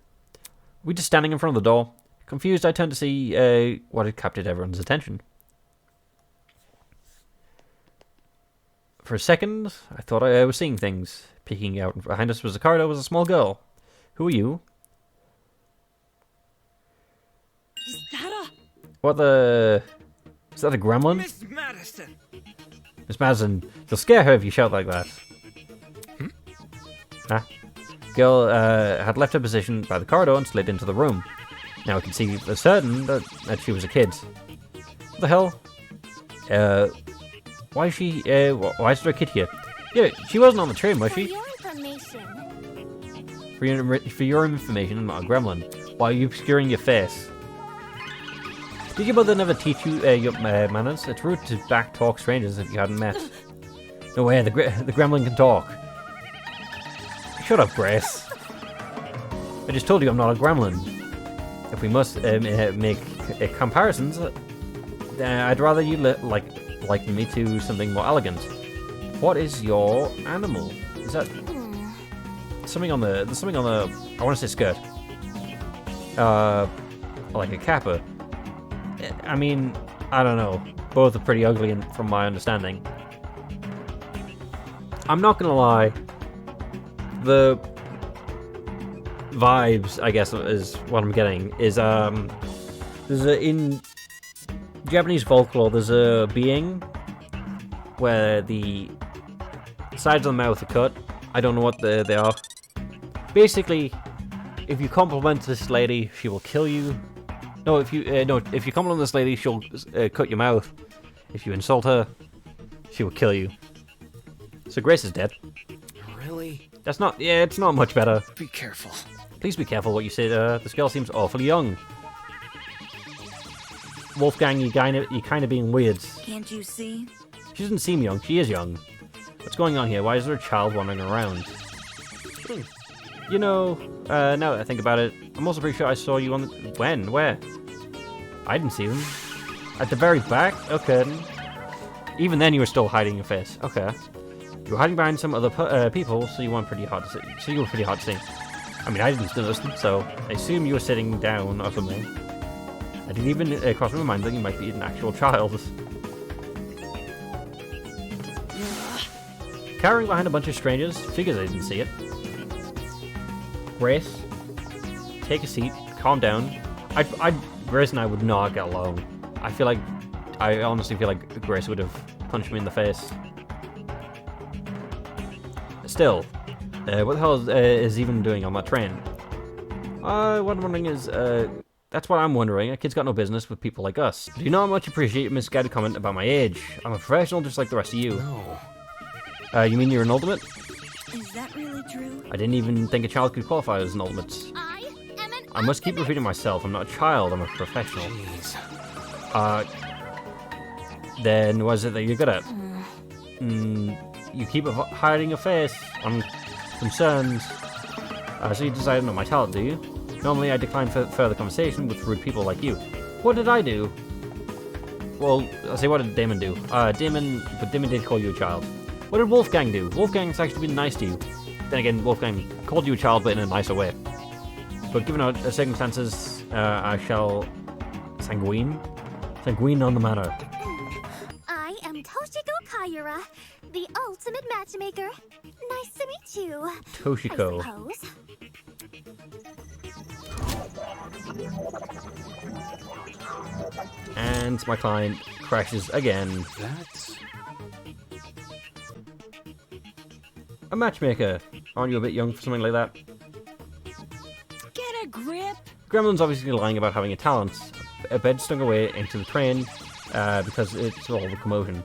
We just standing in front of the door. Confused, I turned to see what had captured everyone's attention. For a second, I thought I was seeing things. Peeking out behind us was a corridor with a small girl. Who are you? Is that What the... Is that a gremlin? Miss Madison! Miss Madison, you'll scare her if you shout like that. Girl had left her position by the corridor and slid into the room. Now I can see for certain that she was a kid. What the hell? Why is she, why is there a kid here? Yeah, she wasn't on the train, was she? For your information, I'm not a gremlin. Why are you obscuring your face? Did your mother never teach you your manners? It's rude to backtalk strangers if you hadn't met. No way, the gremlin can talk. Shut up, Grace. I just told you I'm not a gremlin. If we must make comparisons, I'd rather you liken me to something more elegant. What is your animal? Is that something on the? There's something on the. I want to say skirt. Like a kappa. I mean, I don't know. Both are pretty ugly, from my understanding. I'm not gonna lie. The vibes, I guess, is what I'm getting. Is in Japanese folklore, there's a being where the sides of the mouth are cut. I don't know what they are. Basically, if you compliment this lady, she will kill you. No, if you compliment this lady, she'll cut your mouth. If you insult her, she will kill you. So Grace is dead. Really? That's not. Yeah, it's not much better. Be careful. Please be careful what you say. This girl seems awfully young. Wolfgang, you kind of being weird. Can't you see? She doesn't seem young. She is young. What's going on here? Why is there a child wandering around? You know, now that I think about it, I'm also pretty sure I saw you on the... When? Where? I didn't see them. At the very back? Okay. Even then you were still hiding your face. Okay. You were hiding behind some other people, so you weren't pretty hard to see. So you were pretty hard to see. I mean, I didn't notice them, so I assume you were sitting down or something. I didn't even cross my mind that you might be an actual child. Cowering behind a bunch of strangers, figures I didn't see it. Grace, take a seat, calm down. Grace and I would not get along. I honestly feel like Grace would have punched me in the face. Still, what the hell is even doing on that train? What I'm wondering is, that's what I'm wondering. A kid's got no business with people like us. Do you not much appreciate your misguided comment about my age? I'm a professional just like the rest of you. No. You mean you're an ultimate? Is that really true? I didn't even think a child could qualify as an ultimate. I must keep repeating myself. I'm not a child, I'm a professional. Jeez. Then what is it that you're good at? You keep hiding your face. I'm concerned. So you decided not my talent, do you? Normally I decline further conversation with rude people like you. What did I do? Well, I'll say, what did Damon do? Damon did call you a child. What did Wolfgang do? Wolfgang's actually been nice to you. Then again, Wolfgang called you a child, but in a nicer way. But given our circumstances, I shall sanguine on the matter. I am Toshiko Kaiyura, the ultimate matchmaker. Nice to meet you. Toshiko. I suppose. And my client crashes again. That's... A matchmaker. Aren't you a bit young for something like that? Get a grip. Gremlin's obviously lying about having a talent. A bed stung away into the train because it's all the commotion.